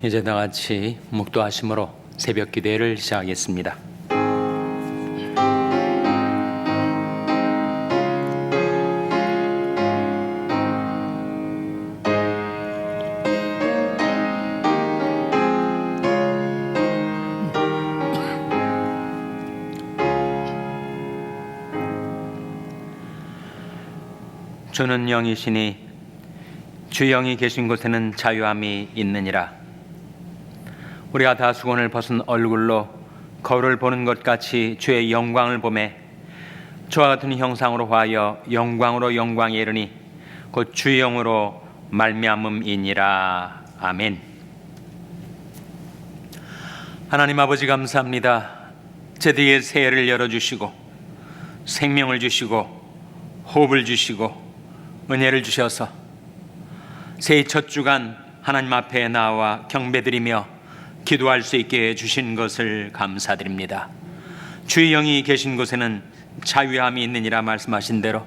이제 다 같이 묵도하심으로 새벽 기도회를 시작하겠습니다. 주는 영이시니 주 영이 계신 곳에는 자유함이 있느니라. 우리가 다 수건을 벗은 얼굴로 거울을 보는 것 같이 주의 영광을 보매 주와 같은 형상으로 화하여 영광으로 영광에 이르니 곧 주의 영으로 말미암음이니라. 아멘. 하나님 아버지 감사합니다. 저희에게 새해를 열어주시고 생명을 주시고 호흡을 주시고 은혜를 주셔서 새해 첫 주간 하나님 앞에 나와 경배드리며 기도할 수 있게 해주신 것을 감사드립니다. 주의 영이 계신 곳에는 자유함이 있느니라 말씀하신 대로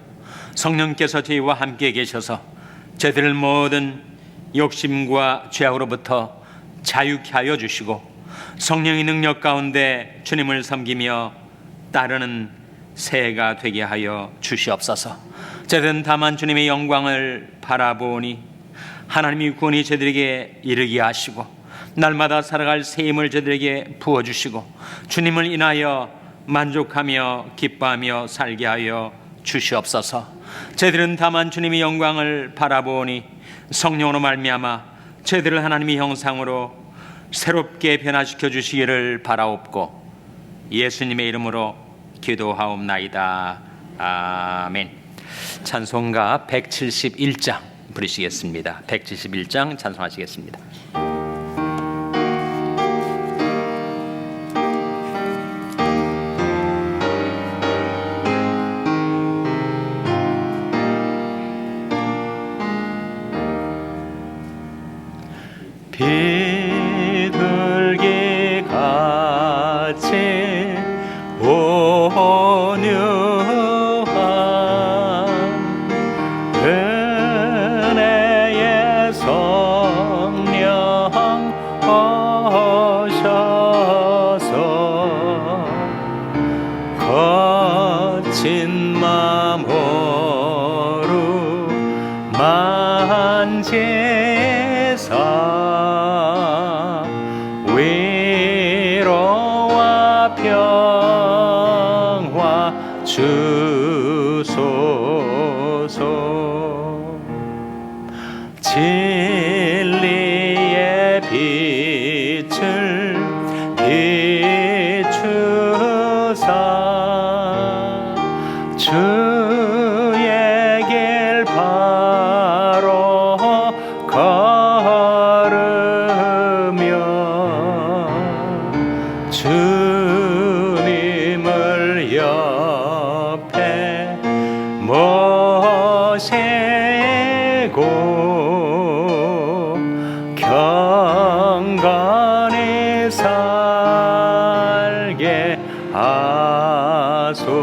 성령께서 저희와 함께 계셔서 저희들을 모든 욕심과 죄악으로부터 자유케 하여 주시고 성령의 능력 가운데 주님을 섬기며 따르는 새해가 되게 하여 주시옵소서. 저희들은 다만 주님의 영광을 바라보니 하나님의 구원이 저희들에게 이르게 하시고 날마다 살아갈 새 힘을 저들에게 부어주시고 주님을 인하여 만족하며 기뻐하며 살게 하여 주시옵소서. 저희들은 다만 주님의 영광을 바라보니 성령으로 말미암아 저희들을 하나님의 형상으로 새롭게 변화시켜 주시기를 바라옵고 예수님의 이름으로 기도하옵나이다. 아멘. 찬송가 171장 부르시겠습니다. 171장 찬송하시겠습니다. 비둘기 같이 온유한 은혜의 성령 오셔서 거친 마음으로 만지사 위로와 평화 주소서. 진리의 빛을 비추사 주의 길 바로 걸으며 주님을 옆에 모시고 경건히 살게 하소서.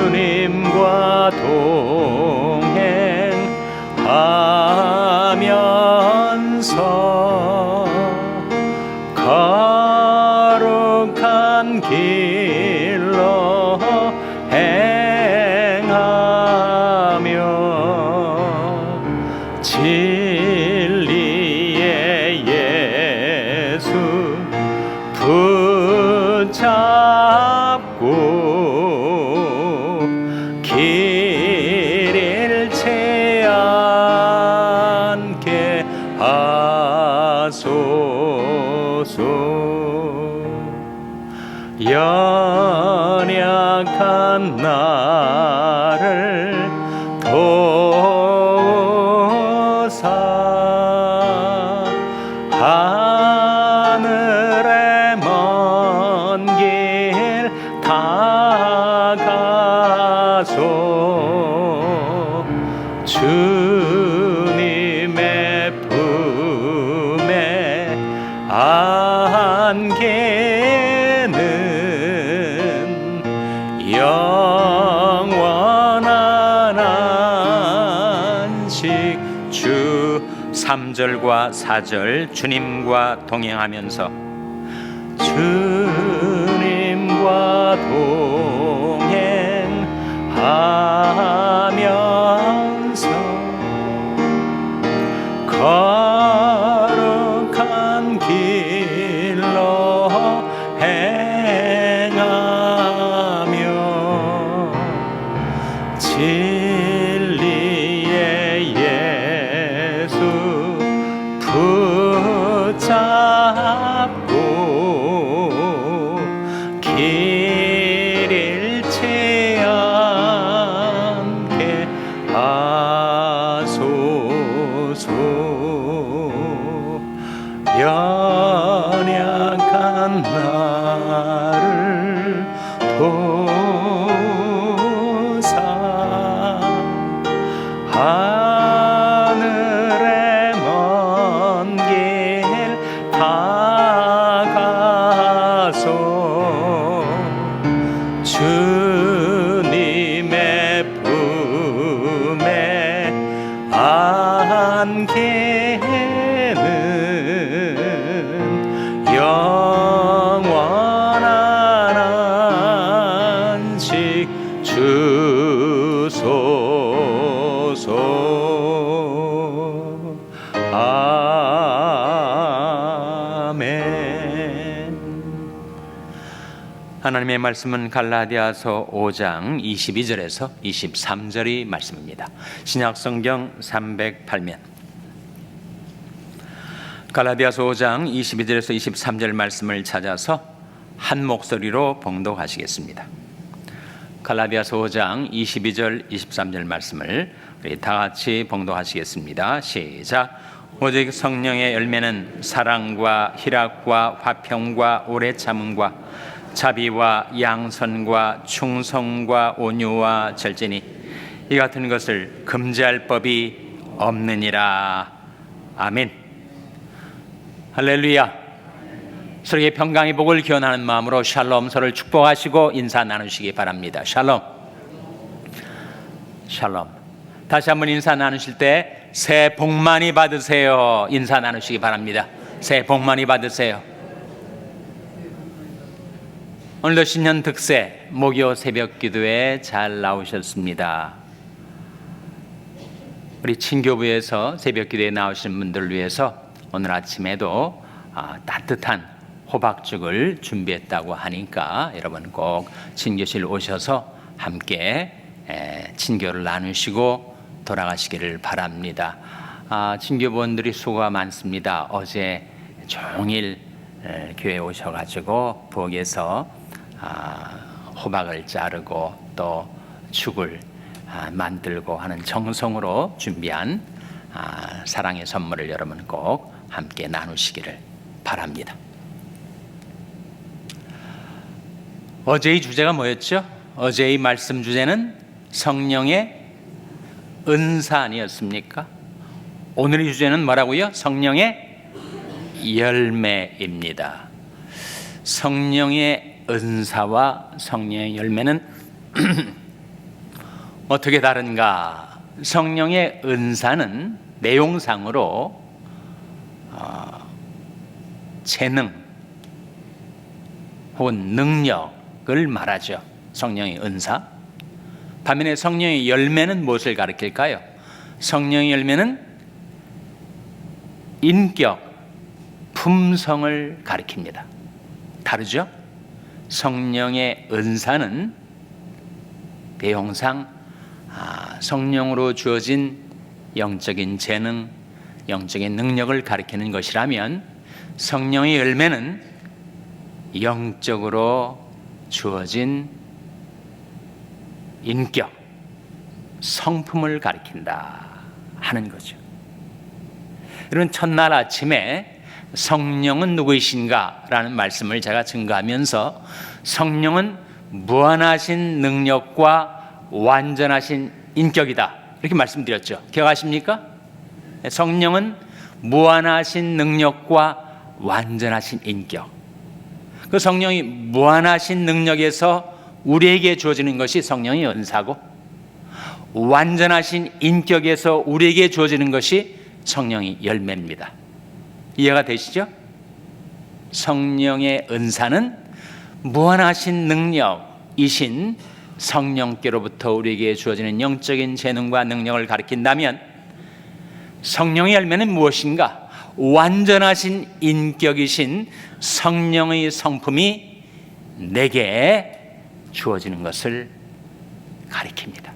주님과 동행하면서 거룩한 길로 행하며 진리의 예수 붙잡고 길 잃지 않게 하소서. 연약한 나를 도우사 하늘의 먼 길 다가서 주님의 품에 안기는 영원한 3절과 4절 주님과 동행하면서 주님과 동행하면서 거룩한 길로 행하며 진리의 예수 붙잡고 길 잃지 않게 하소서. 연약한 나를 보사 하늘의 먼 길 다가서 주님의 품에 안기는 영원한 안식 주소서. 아멘. 하나님의 말씀은 갈라디아서 5장 22절에서 23절의 말씀입니다. 신약성경 308면 갈라디아서 5장 22절에서 23절 말씀을 찾아서 한 목소리로 봉독하시겠습니다. 갈라디아서 5장 22절 23절 말씀을 우리 다 같이 봉독하시겠습니다. 시작. 오직 성령의 열매는 사랑과 희락과 화평과 오래 참음과 자비와 양선과 충성과 온유와 절제니 이 같은 것을 금지할 법이 없느니라. 아멘. 할렐루야. 서로의 평강의 복을 기원하는 마음으로 샬롬, 서로를 축복하시고 인사 나누시기 바랍니다. 샬롬. 샬롬. 다시 한번 인사 나누실 때 새해 복 많이 받으세요. 인사 나누시기 바랍니다. 새해 복 많이 받으세요. 오늘도 신년 득세 목요 새벽 기도에 잘 나오셨습니다. 우리 친교부에서 새벽 기도에 나오신 분들을 위해서 오늘 아침에도 따뜻한 호박죽을 준비했다고 하니까 여러분 꼭 친교실 오셔서 함께 친교를 나누시고 돌아가시기를 바랍니다. 친교부원들이 수고가 많습니다. 어제 종일 교회에 오셔가지고 부엌에서 호박을 자르고 또 죽을 만들고 하는 정성으로 준비한 사랑의 선물을 여러분 꼭 함께 나누시기를 바랍니다. 어제의 주제가 뭐였죠? 어제의 말씀 주제는 성령의 은사 아니었습니까? 오늘의 주제는 뭐라고요? 성령의 열매입니다. 성령의 은사와 성령의 열매는 어떻게 다른가? 성령의 은사는 내용상으로 재능 혹은 능력을 말하죠. 성령의 은사. 반면에 성령의 열매는 무엇을 가리킬까요? 성령의 열매는 인격, 품성을 가리킵니다. 다르죠? 성령의 은사는 내용상 성령으로 주어진 영적인 재능, 영적인 능력을 가리키는 것이라면 성령의 열매는 영적으로 주어진 인격, 성품을 가리킨다 하는 거죠. 여러분, 첫날 아침에 성령은 누구이신가? 라는 말씀을 제가 증거하면서 성령은 무한하신 능력과 완전하신 인격이다 이렇게 말씀드렸죠. 기억하십니까? 성령은 무한하신 능력과 완전하신 인격. 그 성령이 무한하신 능력에서 우리에게 주어지는 것이 성령의 은사고, 완전하신 인격에서 우리에게 주어지는 것이 성령이 열매입니다. 이해가 되시죠? 성령의 은사는 무한하신 능력이신 성령께로부터 우리에게 주어지는 영적인 재능과 능력을 가리킨다면, 성령의 열매는 무엇인가? 완전하신 인격이신 성령의 성품이 내게 주어지는 것을 가리킵니다.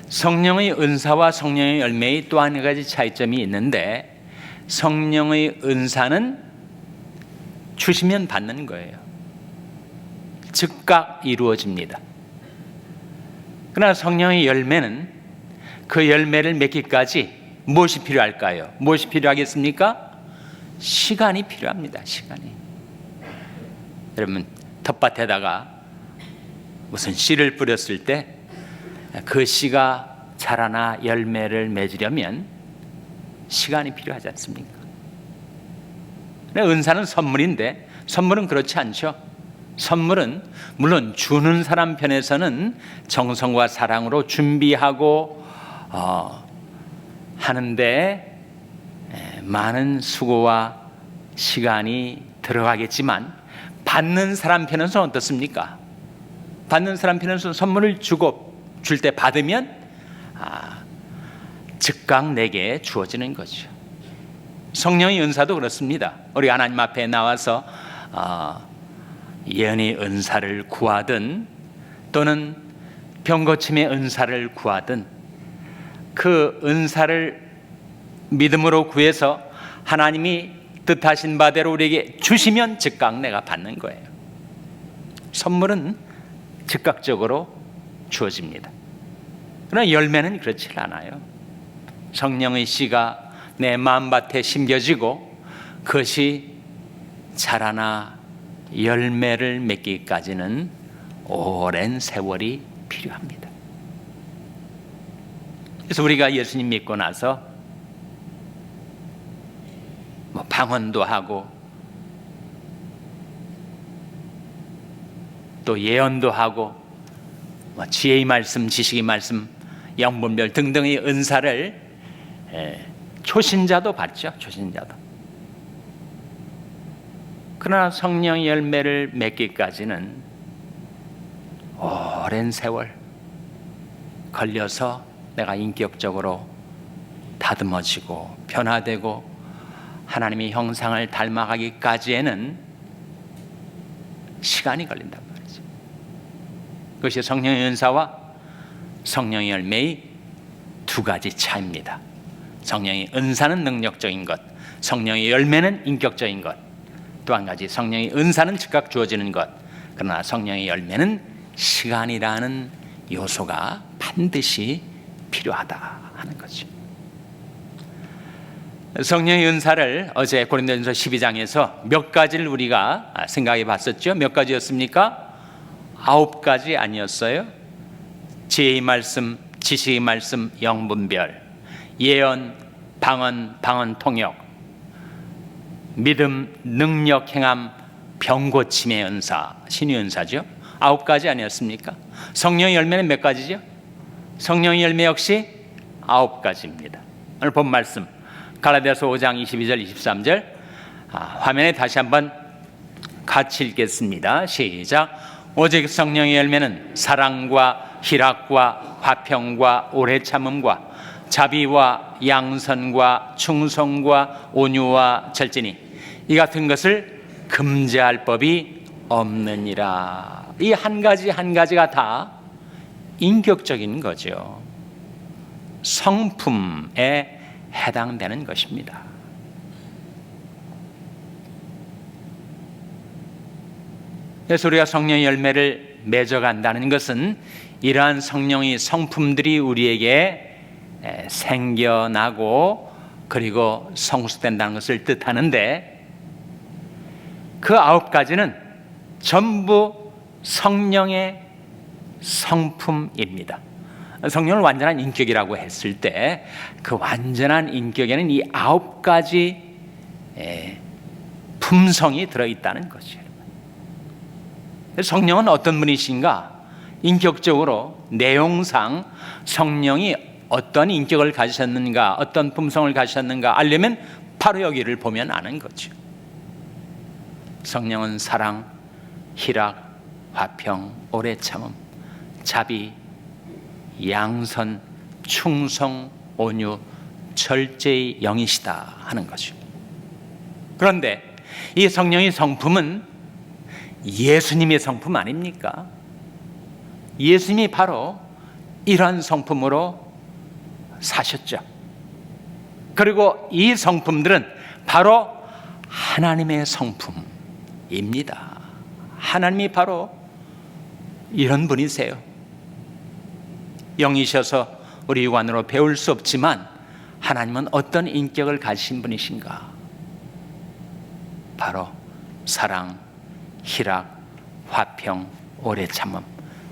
성령의 은사와 성령의 열매의 또 한 가지 차이점이 있는데, 성령의 은사는 주시면 받는 거예요. 즉각 이루어집니다. 그러나 성령의 열매는 그 열매를 맺기까지 무엇이 필요할까요? 무엇이 필요하겠습니까? 시간이 필요합니다. 시간이. 여러분, 텃밭에다가 무슨 씨를 뿌렸을 때 그 씨가 자라나 열매를 맺으려면 시간이 필요하지 않습니까? 은사는 선물인데, 선물은 그렇지 않죠. 선물은 물론 주는 사람 편에서는 정성과 사랑으로 준비하고 하는데 많은 수고와 시간이 들어가겠지만, 받는 사람 편에서는 어떻습니까? 받는 사람 편에서는 선물을 주고 줄 때 받으면 즉각 내게 주어지는 거죠. 성령의 은사도 그렇습니다. 우리 하나님 앞에 나와서 예언의 은사를 구하든 또는 병고침의 은사를 구하든, 그 은사를 믿음으로 구해서 하나님이 뜻하신 바대로 우리에게 주시면 즉각 내가 받는 거예요. 선물은 즉각적으로 주어집니다. 그러나 열매는 그렇지 않아요. 성령의 씨가 내 마음밭에 심겨지고 그것이 자라나 열매를 맺기까지는 오랜 세월이 필요합니다. 그래서 우리가 예수님 믿고 나서 방언도 하고 또 예언도 하고 지혜의 말씀, 지식의 말씀, 영분별 등등의 은사를 초신자도 받죠. 초신자도. 그러나 성령의 열매를 맺기까지는 오랜 세월 걸려서 내가 인격적으로 다듬어지고 변화되고 하나님의 형상을 닮아가기까지에는 시간이 걸린단 말이죠. 그것이 성령의 은사와 성령의 열매의 두 가지 차이입니다. 성령의 은사는 능력적인 것, 성령의 열매는 인격적인 것. 또 한 가지, 성령의 은사는 즉각 주어지는 것, 그러나 성령의 열매는 시간이라는 요소가 반드시 필요하다 하는 거죠. 성령의 은사를 어제 고린도전서 12장에서 몇 가지를 우리가 생각해 봤었죠. 몇 가지였습니까? 9가지 아니었어요? 지혜의 말씀, 지식의 말씀, 영분별, 예언, 방언 통역, 믿음, 능력, 행함, 병고침의 은사, 신의 은사죠. 9가지 아니었습니까? 성령의 열매는 몇 가지죠? 성령의 열매 역시 9가지입니다. 오늘 본 말씀 갈라디아서 5장 22절 23절 화면에 다시 한번 같이 읽겠습니다. 시작. 오직 성령의 열매는 사랑과 희락과 화평과 오래 참음과 자비와 양선과 충성과 온유와 절제니 이 같은 것을 금지할 법이 없느니라. 이 한 가지 한 가지가 다 인격적인 거죠. 성품에 해당되는 것입니다. 그래서 우리가 성령의 열매를 맺어간다는 것은 이러한 성령의 성품들이 우리에게 생겨나고 그리고 성숙된다는 것을 뜻하는데, 그 9가지는 전부 성령의 성품입니다. 성령을 완전한 인격이라고 했을 때 그 완전한 인격에는 이 9가지 품성이 들어있다는 거죠. 성령은 어떤 분이신가? 인격적으로 내용상 성령이 어떤 인격을 가지셨는가, 어떤 품성을 가지셨는가 알려면 바로 여기를 보면 아는 거죠. 성령은 사랑, 희락, 화평, 오래 참음, 자비, 양선, 충성, 온유, 절제의 영이시다 하는 거죠. 그런데 이 성령의 성품은 예수님의 성품 아닙니까? 예수님이 바로 이러한 성품으로 사셨죠. 그리고 이 성품들은 바로 하나님의 성품입니다. 하나님이 바로 이런 분이세요. 영이셔서 우리 육안으로 배울 수 없지만 하나님은 어떤 인격을 가지신 분이신가? 바로 사랑, 희락, 화평, 오래 참음,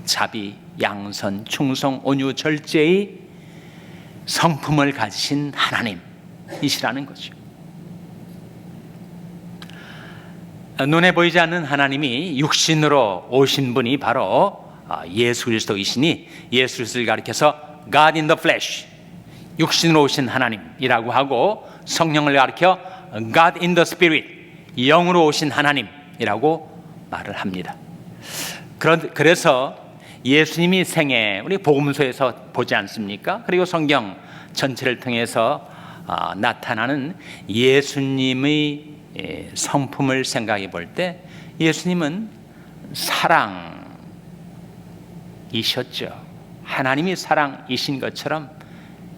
자비, 양선, 충성, 온유, 절제의 성품을 가지신 하나님이시라는 거죠. 눈에 보이지 않는 하나님이 육신으로 오신 분이 바로 예수 그리스도이시니 예수 그리스도를 가리켜서 God in the flesh, 육신으로 오신 하나님이라고 하고, 성령을 가리켜 God in the spirit, 영으로 오신 하나님이라고 말을 합니다. 그래서 예수님이 생애 우리 복음서에서 보지 않습니까? 그리고 성경 전체를 통해서 나타나는 예수님의 성품을 생각해 볼 때 예수님은 사랑이셨죠. 하나님이 사랑이신 것처럼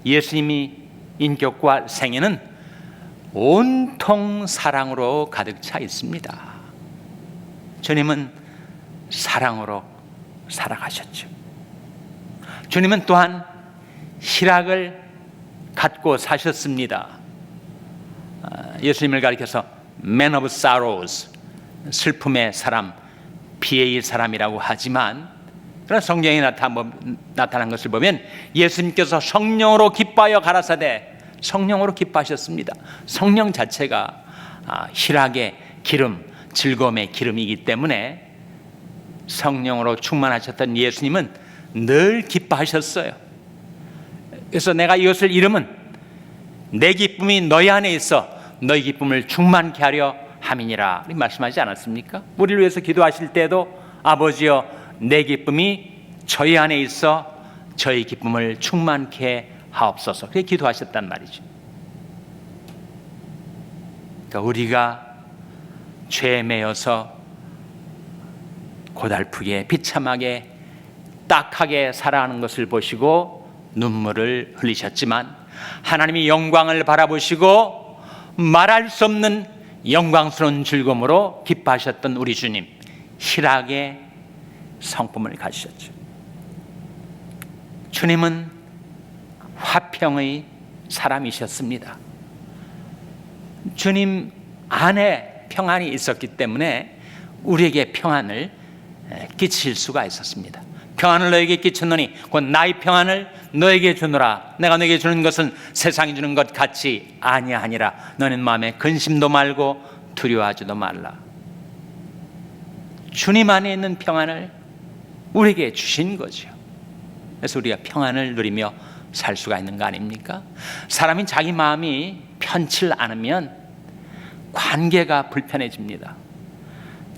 예수님이 인격과 생애는 온통 사랑으로 가득 차 있습니다. 주님은 사랑으로 살아가셨죠. 주님은 또한 희락을 갖고 사셨습니다. 예수님을 가리켜서 Man of Sorrows, 슬픔의 사람, 비애의 사람이라고 하지만, 그러나 성경에 나타난 것을 보면 예수님께서 성령으로 기뻐하여 가라사대, 성령으로 기뻐하셨습니다. 성령 자체가 희락의 기름, 즐거움의 기름이기 때문에 성령으로 충만하셨던 예수님은 늘 기뻐하셨어요. 그래서 내가 이것을 이름은 내 기쁨이 너희 안에 있어 너희 기쁨을 충만케 하려 함이니라 말씀하지 않았습니까? 우리를 위해서 기도하실 때도 아버지여 내 기쁨이 저희 안에 있어 저희 기쁨을 충만케 하옵소서, 그렇게 기도하셨단 말이죠. 그러니까 우리가 죄에 매여서 고달프게 비참하게 딱하게 살아가는 것을 보시고 눈물을 흘리셨지만 하나님이 영광을 바라보시고 말할 수 없는 영광스러운 즐거움으로 기뻐하셨던 우리 주님, 희락의 성품을 가지셨죠. 주님은 화평의 사람이셨습니다. 주님 안에 평안이 있었기 때문에 우리에게 평안을 끼칠 수가 있었습니다. 평안을 너에게 끼쳤노니 곧 나의 평안을 너에게 주노라. 내가 너에게 주는 것은 세상이 주는 것 같이 아니하니라. 너는 마음에 근심도 말고 두려워하지도 말라. 주님 안에 있는 평안을 우리에게 주신 거죠. 그래서 우리가 평안을 누리며 살 수가 있는 거 아닙니까? 사람이 자기 마음이 편치 않으면 관계가 불편해집니다.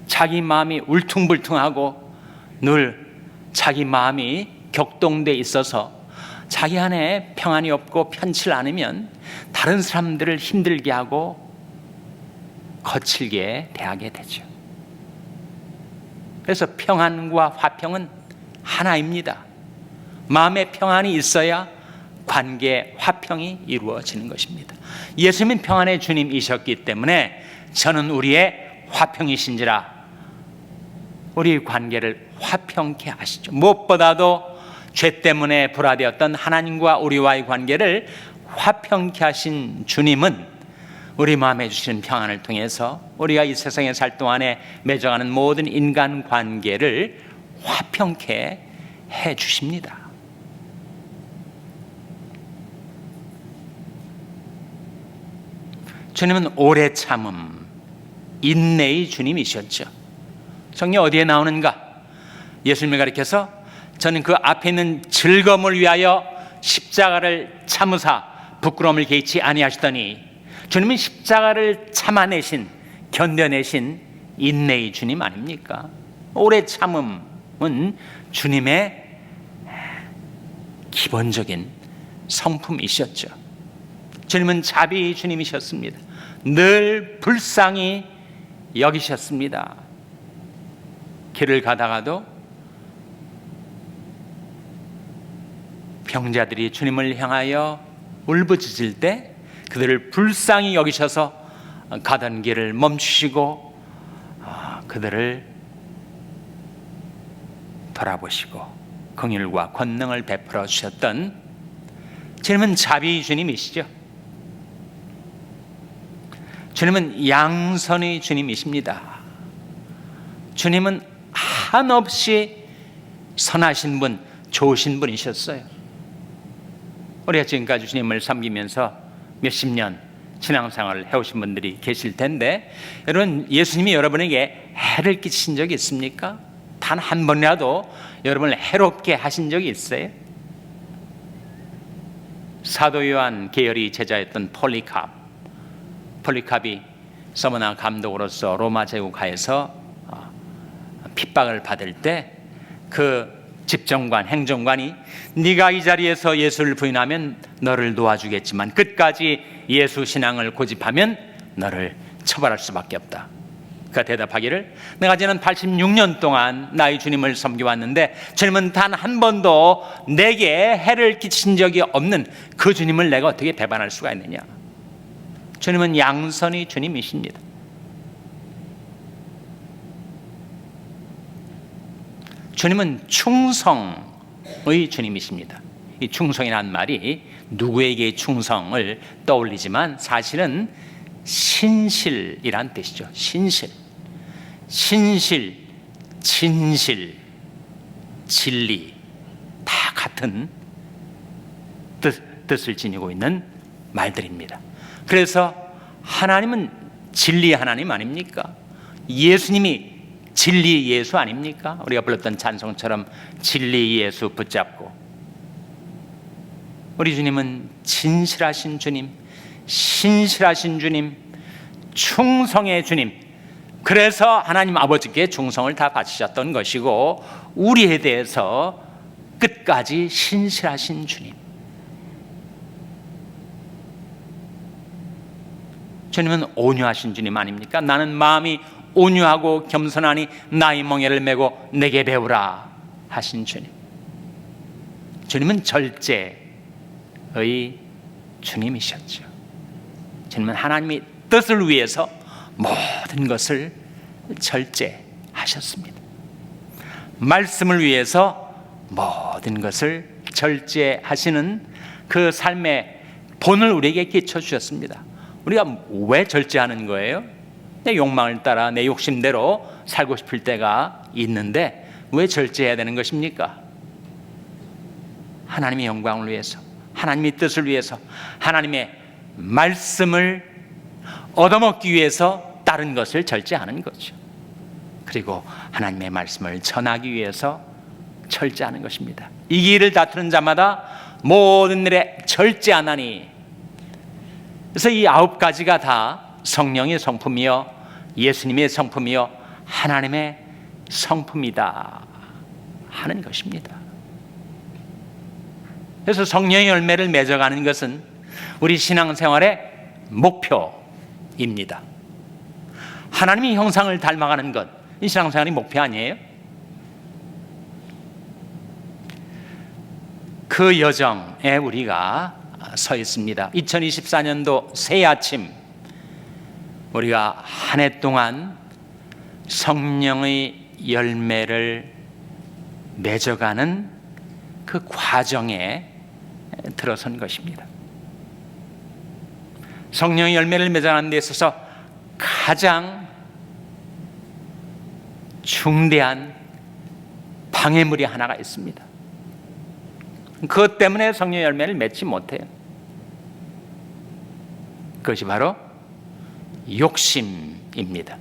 자기 마음이 울퉁불퉁하고 늘 자기 마음이 격동돼 있어서 자기 안에 평안이 없고 편치 않으면 다른 사람들을 힘들게 하고 거칠게 대하게 되죠. 그래서 평안과 화평은 하나입니다. 마음의 평안이 있어야 관계 화평이 이루어지는 것입니다. 예수님은 평안의 주님이셨기 때문에 저는 우리의 화평이신지라 우리 관계를 화평케 하시죠. 무엇보다도 죄 때문에 불화되었던 하나님과 우리와의 관계를 화평케 하신 주님은 우리 마음에 주시는 평안을 통해서 우리가 이 세상에 살 동안에 맺어가는 모든 인간 관계를 화평케 해 주십니다. 주님은 오래 참음, 인내의 주님이셨죠. 성경 어디에 나오는가? 예수님을 가리켜서 저는 그 앞에 있는 즐거움을 위하여 십자가를 참으사 부끄러움을 개의치 아니하시더니 주님은 십자가를 참아내신, 견뎌내신 인내의 주님 아닙니까? 오래 참음은 주님의 기본적인 성품이셨죠. 주님은 자비의 주님이셨습니다. 늘 불쌍히 여기셨습니다. 길을 가다가도 병자들이 주님을 향하여 울부짖을 때 그들을 불쌍히 여기셔서 가던 길을 멈추시고 그들을 돌아보시고 긍휼과 권능을 베풀어 주셨던 주님은 자비의 주님이시죠. 주님은 양선의 주님이십니다. 주님은 한없이 선하신 분, 좋으신 분이셨어요. 우리가 지금까지 주님을 섬기면서 몇십 년 신앙생활을 해오신 분들이 계실 텐데, 여러분, 예수님이 여러분에게 해를 끼친 적이 있습니까? 단 한 번이라도 여러분을 해롭게 하신 적이 있어요? 사도 요한 계열의 제자였던 폴리캅이 서머나 감독으로서 로마 제국하에서 핍박을 받을 때 그 집정관, 행정관이 네가 이 자리에서 예수를 부인하면 너를 놓아주겠지만 끝까지 예수 신앙을 고집하면 너를 처벌할 수밖에 없다. 그가 대답하기를, 내가 지난 86년 동안 나의 주님을 섬겨왔는데 주님은 단 한 번도 내게 해를 끼친 적이 없는 그 주님을 내가 어떻게 배반할 수가 있느냐. 주님은 양선의 주님이십니다. 주님은 충성의 주님이십니다. 이 충성이라는 말이 누구에게 충성을 떠올리지만 사실은 신실이란 뜻이죠. 신실, 진실, 진리 다 같은 뜻을 지니고 있는 말들입니다. 그래서 하나님은 진리 하나님 아닙니까? 예수님이 진리 예수 아닙니까? 우리가 불렀던 찬송처럼 진리 예수 붙잡고, 우리 주님은 진실하신 주님, 신실하신 주님, 충성의 주님, 그래서 하나님 아버지께 충성을 다 바치셨던 것이고 우리에 대해서 끝까지 신실하신 주님. 주님은 온유하신 주님 아닙니까? 나는 마음이 온유하고 겸손하니 나의 멍에를 메고 내게 배우라 하신 주님. 주님은 절제의 주님이셨죠. 주님은 하나님의 뜻을 위해서 모든 것을 절제하셨습니다. 말씀을 위해서 모든 것을 절제하시는 그 삶의 본을 우리에게 끼쳐주셨습니다. 우리가 왜 절제하는 거예요? 내 욕망을 따라 내 욕심대로 살고 싶을 때가 있는데 왜 절제해야 되는 것입니까? 하나님의 영광을 위해서, 하나님의 뜻을 위해서, 하나님의 말씀을 얻어먹기 위해서 다른 것을 절제하는 거죠. 그리고 하나님의 말씀을 전하기 위해서 절제하는 것입니다. 이 길을 다투는 자마다 모든 일에 절제하나니. 그래서 이 9가지가 다 성령의 성품이요, 예수님의 성품이요, 하나님의 성품이다 하는 것입니다. 그래서 성령의 열매를 맺어가는 것은 우리 신앙생활의 목표입니다. 하나님의 형상을 닮아가는 것, 이 신앙생활이 목표 아니에요? 그 여정에 우리가 서 있습니다. 2024년도 새 아침, 우리가 한 해 동안 성령의 열매를 맺어가는 그 과정에 들어선 것입니다. 성령의 열매를 맺어가는 데 있어서 가장 중대한 방해물이 하나가 있습니다. 그것 때문에 성령의 열매를 맺지 못해요. 그것이 바로 욕심입니다.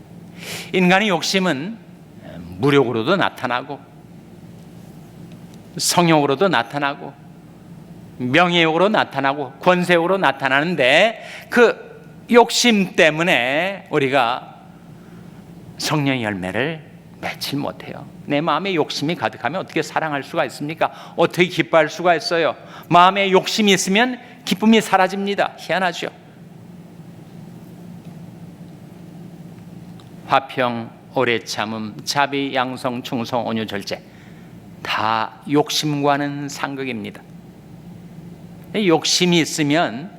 인간의 욕심은 무력으로도 나타나고 성욕으로도 나타나고 명예욕으로 나타나고 권세욕으로 나타나는데 그 욕심 때문에 우리가 성령의 열매를 맺지 못해요. 내 마음에 욕심이 가득하면 어떻게 사랑할 수가 있습니까? 어떻게 기뻐할 수가 있어요? 마음에 욕심이 있으면 기쁨이 사라집니다. 희한하죠. 화평, 오래 참음, 자비, 양성, 충성, 온유, 절제 다 욕심과는 상극입니다. 욕심이 있으면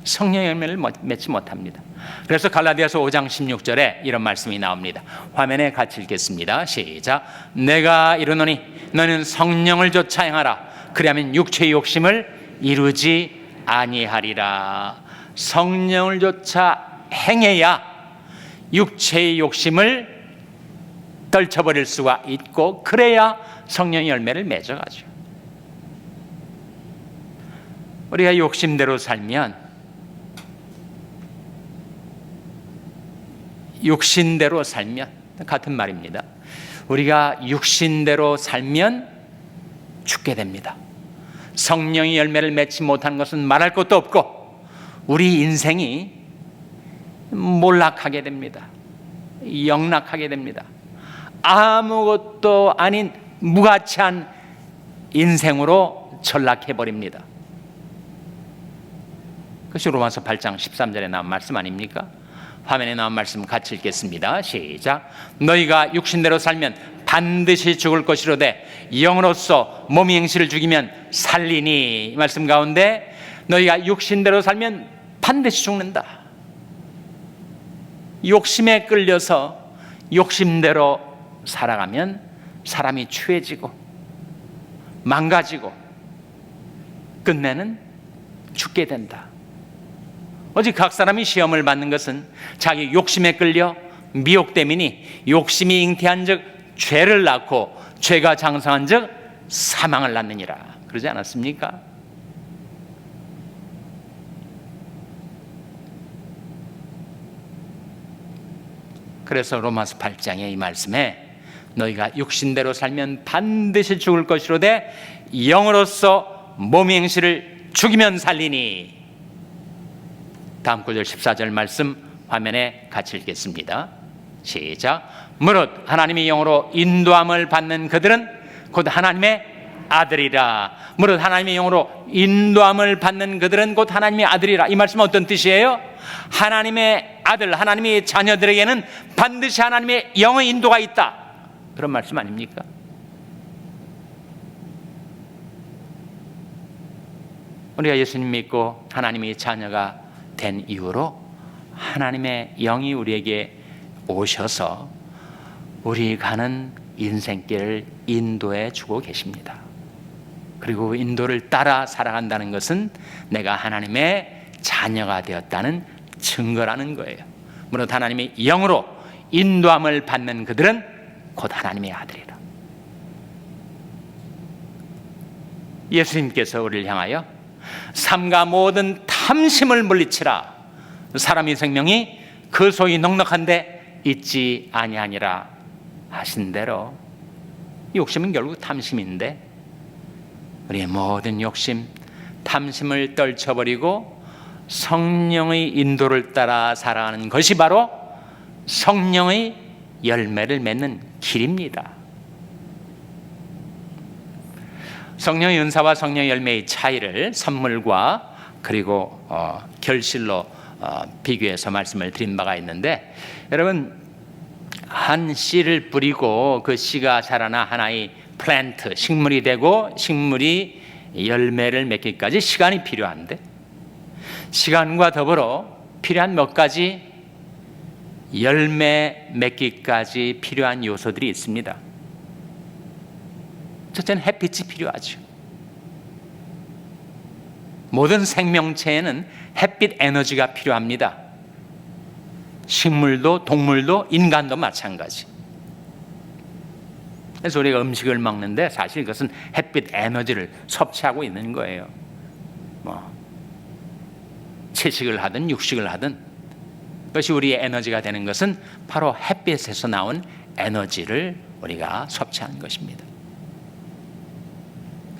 성령의 열매를 맺지 못합니다. 그래서 갈라디아서 5장 16절에 이런 말씀이 나옵니다. 화면에 같이 읽겠습니다. 시작. 내가 이르노니 너는 성령을 좇아 행하라. 그리하면 육체의 욕심을 이루지 아니하리라. 성령을 좇아 행해야 육체의 욕심을 떨쳐버릴 수가 있고, 그래야 성령의 열매를 맺어가죠. 우리가 욕심대로 살면, 육신대로 살면, 같은 말입니다. 우리가 육신대로 살면 죽게 됩니다. 성령의 열매를 맺지 못한 것은 말할 것도 없고 우리 인생이 몰락하게 됩니다. 영락하게 됩니다. 아무것도 아닌 무가치한 인생으로 전락해버립니다. 그것이 로마서 8장 13절에 나온 말씀 아닙니까? 화면에 나온 말씀 같이 읽겠습니다. 시작. 너희가 육신대로 살면 반드시 죽을 것이로되 영으로서 몸의 행실을 죽이면 살리니. 이 말씀 가운데 너희가 육신대로 살면 반드시 죽는다. 욕심에 끌려서 욕심대로 살아가면 사람이 추해지고 망가지고 끝내는 죽게 된다. 오직 각 사람이 시험을 받는 것은 자기 욕심에 끌려 미혹됨이니 욕심이 잉태한 즉 죄를 낳고 죄가 장성한 즉 사망을 낳느니라. 그러지 않았습니까? 그래서 로마서 8장의 이 말씀에 너희가 육신대로 살면 반드시 죽을 것이로되 영으로서 몸의 행실을 죽이면 살리니. 다음 구절 14절 말씀 화면에 같이 읽겠습니다. 시작. 무릇 하나님의 영으로 인도함을 받는 그들은 곧 하나님의 아들이라. 무릇 하나님의 영으로 인도함을 받는 그들은 곧 하나님의 아들이라. 이 말씀은 어떤 뜻이에요? 하나님의 아들, 하나님의 자녀들에게는 반드시 하나님의 영의 인도가 있다. 그런 말씀 아닙니까? 우리가 예수님 믿고 하나님의 자녀가 된 이후로 하나님의 영이 우리에게 오셔서 우리 가는 인생길을 인도해 주고 계십니다. 그리고 인도를 따라 살아간다는 것은 내가 하나님의 자녀가 되었다는 증거라는 거예요. 무릇 하나님의 영으로 인도함을 받는 그들은 곧 하나님의 아들이라. 예수님께서 우리를 향하여 삼가 모든 탐심을 물리치라. 사람의 생명이 그 소위 넉넉한데 있지 아니하니라 하신 대로, 욕심은 결국 탐심인데 우리의 모든 욕심, 탐심을 떨쳐버리고 성령의 인도를 따라 살아가는 것이 바로 성령의 열매를 맺는 길입니다. 성령의 은사와 성령의 열매의 차이를 선물과 그리고 결실로 비교해서 말씀을 드린 바가 있는데, 여러분, 한 씨를 뿌리고 그 씨가 자라나 하나의 플랜트, 식물이 되고 식물이 열매를 맺기까지 시간이 필요한데, 시간과 더불어 필요한 몇 가지 열매 맺기까지 필요한 요소들이 있습니다. 첫째는 햇빛이 필요하죠. 모든 생명체에는 햇빛 에너지가 필요합니다. 식물도 동물도 인간도 마찬가지. 그래서 우리가 음식을 먹는데 사실 그것은 햇빛 에너지를 섭취하고 있는 거예요. 채식을 하든 육식을 하든 그것이 우리의 에너지가 되는 것은 바로 햇빛에서 나온 에너지를 우리가 섭취하는 것입니다.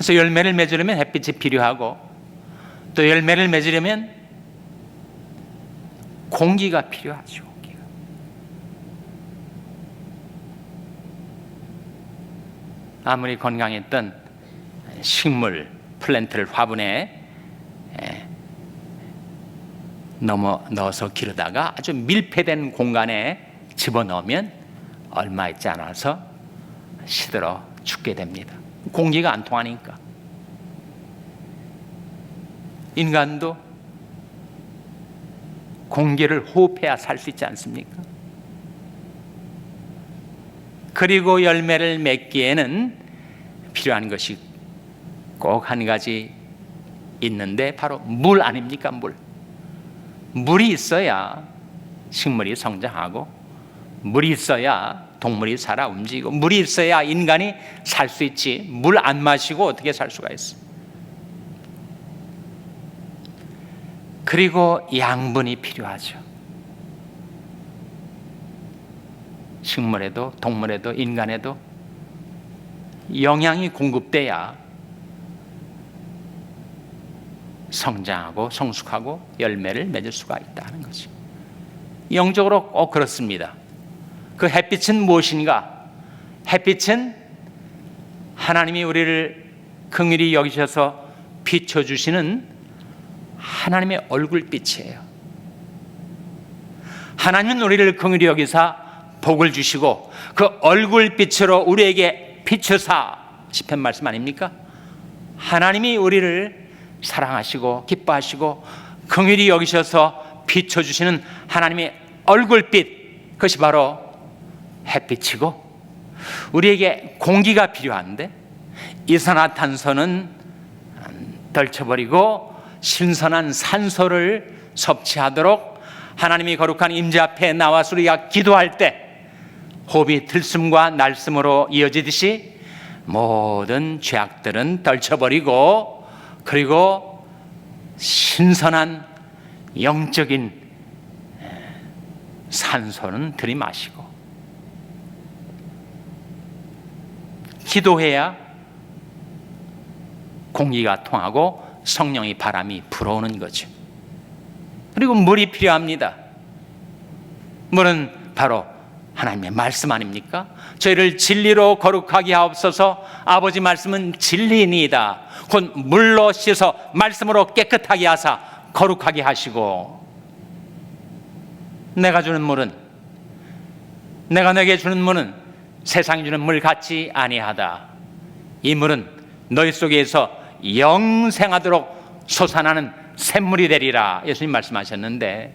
그래서 열매를 맺으려면 햇빛이 필요하고, 또 열매를 맺으려면 공기가 필요하죠. 공기가. 아무리 건강했던 식물, 플랜트를 화분에 넣어서 기르다가 아주 밀폐된 공간에 집어넣으면 얼마 있지 않아서 시들어 죽게 됩니다. 공기가 안 통하니까. 인간도 공기를 호흡해야 살 수 있지 않습니까? 그리고 열매를 맺기에는 필요한 것이 꼭 한 가지 있는데 바로 물 아닙니까? 물이 있어야 식물이 성장하고, 물이 있어야 동물이 살아 움직이고, 물이 있어야 인간이 살 수 있지. 물 안 마시고 어떻게 살 수가 있어? 그리고 양분이 필요하죠. 식물에도 동물에도 인간에도 영양이 공급돼야 성장하고 성숙하고 열매를 맺을 수가 있다는 거죠. 영적으로 꼭 그렇습니다. 그 햇빛은 무엇인가? 햇빛은 하나님이 우리를 긍휼히 여기셔서 비춰주시는 하나님의 얼굴빛이에요. 하나님은 우리를 긍휼히 여기사 복을 주시고 그 얼굴빛으로 우리에게 비추사, 시편 말씀 아닙니까? 하나님이 우리를 사랑하시고 기뻐하시고 긍휼히 여기셔서 비춰주시는 하나님의 얼굴빛, 그것이 바로 햇빛이고, 우리에게 공기가 필요한데 이산화탄소는 덜쳐버리고 신선한 산소를 섭취하도록 하나님이 거룩한 임재 앞에 나와서 우리가 기도할 때 호흡이 들숨과 날숨으로 이어지듯이 모든 죄악들은 덜쳐버리고, 그리고 신선한 영적인 산소는 들이마시고, 기도해야 공기가 통하고 성령의 바람이 불어오는 거죠. 그리고 물이 필요합니다. 물은 바로 하나님의 말씀 아닙니까? 저희를 진리로 거룩하게 하옵소서. 아버지 말씀은 진리니이다. 곧 물로 씻어 말씀으로 깨끗하게 하사 거룩하게 하시고, 내가 주는 물은, 내가 내게 주는 물은 세상이 주는 물 같지 아니하다. 이 물은 너희 속에서 영생하도록 솟아나는 샘물이 되리라. 예수님 말씀하셨는데,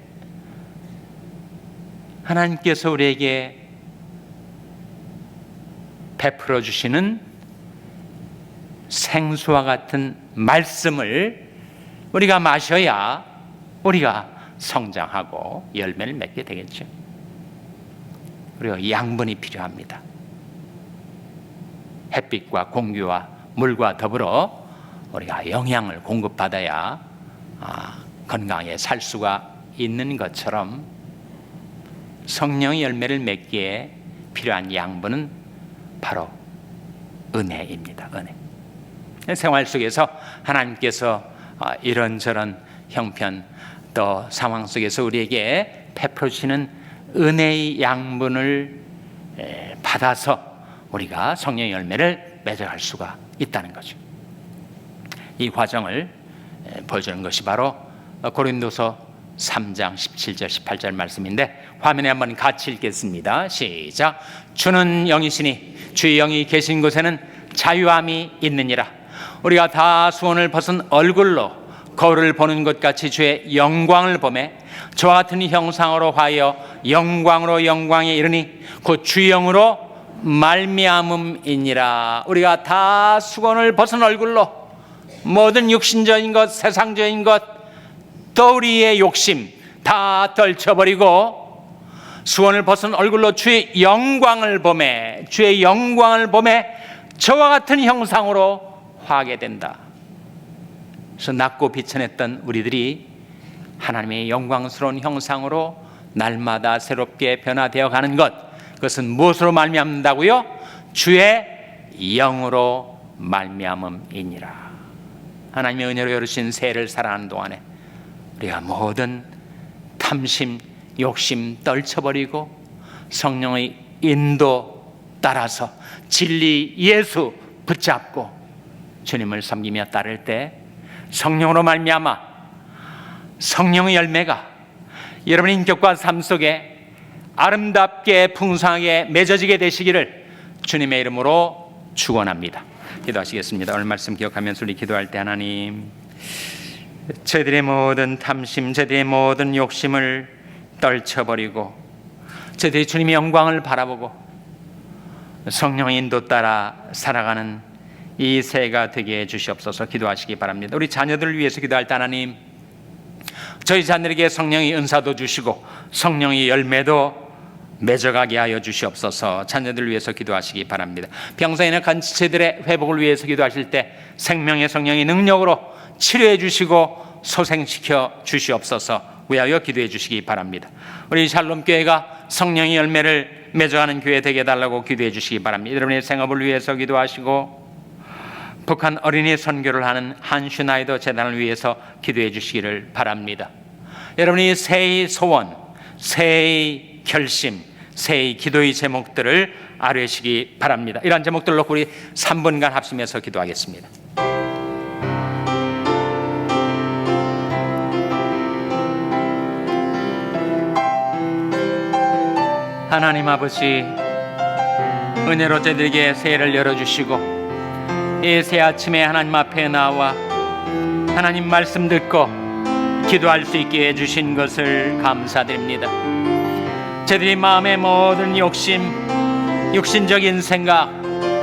하나님께서 우리에게 베풀어 주시는 생수와 같은 말씀을 우리가 마셔야 우리가 성장하고 열매를 맺게 되겠죠. 그리고 양분이 필요합니다. 햇빛과 공기와 물과 더불어 우리가 영양을 공급받아야 건강하게 살 수가 있는 것처럼 성령의 열매를 맺기에 필요한 양분은 바로 은혜입니다. 은혜. 생활 속에서 하나님께서 이런저런 형편 또 상황 속에서 우리에게 베풀어 주시는 은혜의 양분을 받아서 우리가 성령의 열매를 맺어갈 수가 있다는 거죠. 이 과정을 보여주는 것이 바로 고린도서 3장 17절 18절 말씀인데, 화면에 한번 같이 읽겠습니다. 시작. 주는 영이시니 주의 영이 계신 곳에는 자유함이 있느니라. 우리가 다 수원을 벗은 얼굴로 거울을 보는 것 같이 주의 영광을 보매 저와 같은 형상으로 하여 영광으로 영광에 이르니 곧 주의 영으로 말미암음이니라. 우리가 다 수건을 벗은 얼굴로 모든 육신적인 것, 세상적인 것, 또 우리의 욕심 다 떨쳐버리고 수건을 벗은 얼굴로 주의 영광을 보매, 주의 영광을 보매 저와 같은 형상으로 화하게 된다. 그래서 낮고 비천했던 우리들이 하나님의 영광스러운 형상으로 날마다 새롭게 변화되어 가는 것, 그것은 무엇으로 말미암는다고요? 주의 영으로 말미암음이니라. 하나님의 은혜로 열으신 새해를 살아가는 동안에 우리가 모든 탐심, 욕심 떨쳐버리고 성령의 인도 따라서 진리 예수 붙잡고 주님을 섬기며 따를 때 성령으로 말미암아 성령의 열매가 여러분의 인격과 삶 속에 아름답게 풍성하게 맺어지게 되시기를 주님의 이름으로 축원합니다. 기도하시겠습니다. 오늘 말씀 기억하면서 우리 기도할 때 하나님, 저희들의 모든 탐심, 저희들의 모든 욕심을 떨쳐버리고 저희들이 주님의 영광을 바라보고 성령의 인도 따라 살아가는 이 새해가 되게 해주시옵소서. 기도하시기 바랍니다. 우리 자녀들을 위해서 기도할 때 하나님, 저희 자녀에게 성령의 은사도 주시고 성령의 열매도 맺어가게 하여 주시옵소서. 자녀들을 위해서 기도하시기 바랍니다. 병상이나 간지체들의 회복을 위해서 기도하실 때 생명의 성령의 능력으로 치료해 주시고 소생시켜 주시옵소서. 위하여 기도해 주시기 바랍니다. 우리 샬롬교회가 성령의 열매를 맺어가는 교회 되게 해달라고 기도해 주시기 바랍니다. 여러분의 생업을 위해서 기도하시고 북한 어린이 선교를 하는 한슈나이더 재단을 위해서 기도해 주시기를 바랍니다. 여러분이 새해의 소원, 새해의 결심, 새해의 기도의 제목들을 아뢰시기 바랍니다. 이러한 제목들을 놓고 우리 3분간 합심해서 기도하겠습니다. 하나님 아버지, 은혜로 저희들에게 새해를 열어주시고 이 새 아침에 하나님 앞에 나와 하나님 말씀 듣고 기도할 수 있게 해주신 것을 감사드립니다. 저희들이 마음의 모든 욕심, 육신적인 생각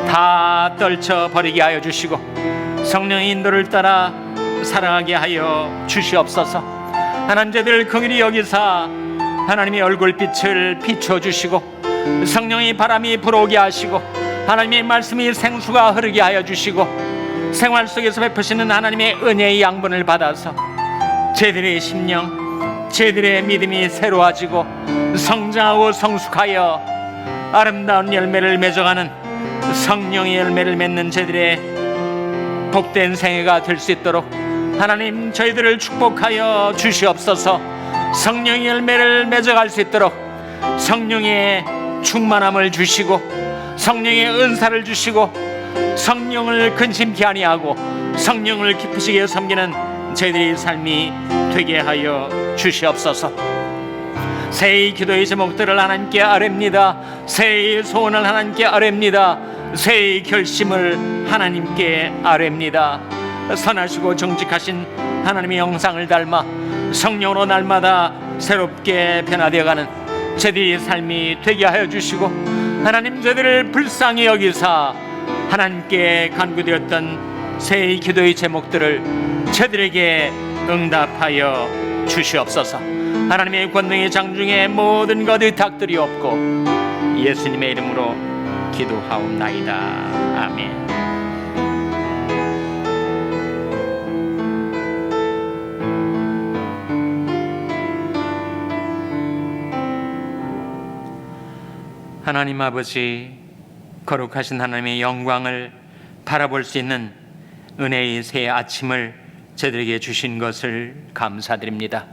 다 떨쳐버리게 하여 주시고 성령의 인도를 따라 살아가게 하여 주시옵소서. 하나님, 저희들을 긍휼히 여기사 하나님의 얼굴빛을 비춰주시고 성령의 바람이 불어오게 하시고 하나님의 말씀이 생수가 흐르게 하여 주시고 생활 속에서 베푸시는 하나님의 은혜의 양분을 받아서 저희들의 심령, 저희들의 믿음이 새로워지고 성장하고 성숙하여 아름다운 열매를 맺어가는 성령의 열매를 맺는 저희들의 복된 생애가 될 수 있도록 하나님, 저희들을 축복하여 주시옵소서. 성령의 열매를 맺어갈 수 있도록 성령의 충만함을 주시고 성령의 은사를 주시고 성령을 근심케 아니하고 성령을 기쁘시게 섬기는 저희들의 삶이 되게 하여 주시옵소서. 새해의 기도의 제목들을 하나님께 아뢰입니다. 새해의 소원을 하나님께 아뢰입니다. 새해의 결심을 하나님께 아뢰입니다. 선하시고 정직하신 하나님의 형상을 닮아 성령으로 날마다 새롭게 변화되어가는 저희들의 삶이 되게 하여 주시고 하나님, 저희들을 불쌍히 여기사 하나님께 간구드렸던 새해의 기도의 제목들을 저희들에게 응답하여 주시옵소서. 하나님의 권능의 장중에 모든 것 의탁드리옵고 예수님의 이름으로 기도하옵나이다. 아멘. 하나님 아버지, 거룩하신 하나님의 영광을 바라볼 수 있는 은혜의 새 아침을 저희들에게 주신 것을 감사드립니다.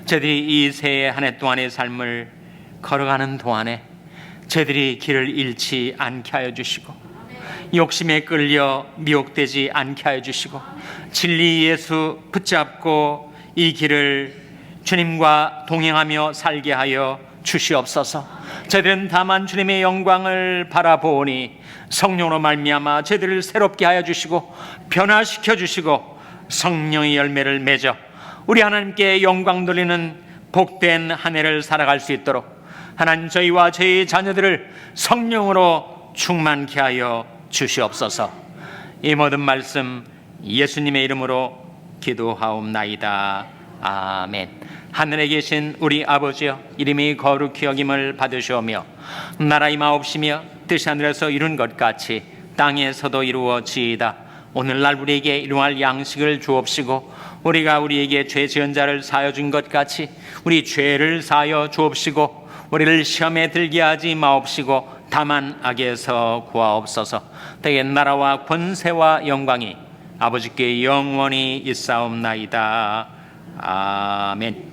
저희들이 이 새해 한 해 동안의 삶을 걸어가는 동안에 저희들이 길을 잃지 않게 하여 주시고 욕심에 끌려 미혹되지 않게 하여 주시고 진리 예수 붙잡고 이 길을 주님과 동행하며 살게 하여 주시옵소서. 저희들은 다만 주님의 영광을 바라보니 성령으로 말미암아 저희들을 새롭게 하여 주시고 변화시켜 주시고 성령의 열매를 맺어 우리 하나님께 영광 돌리는 복된 한 해를 살아갈 수 있도록 하나님, 저희와 저희 자녀들을 성령으로 충만케 하여 주시옵소서. 이 모든 말씀 예수님의 이름으로 기도하옵나이다. 아멘. 하늘에 계신 우리 아버지여, 이름이 거룩히 여김을 받으시오며 나라의 마옵시며 뜻이 하늘에서 이룬 것 같이 땅에서도 이루어지이다. 오늘날 우리에게 일용할 양식을 주옵시고 우리가 우리에게 죄 지은 자를 사하여 준 것 같이 우리 죄를 사하여 주옵시고 우리를 시험에 들게 하지 마옵시고 다만 악에서 구하옵소서. 대의 나라와 권세와 영광이 아버지께 영원히 있사옵나이다. 아멘.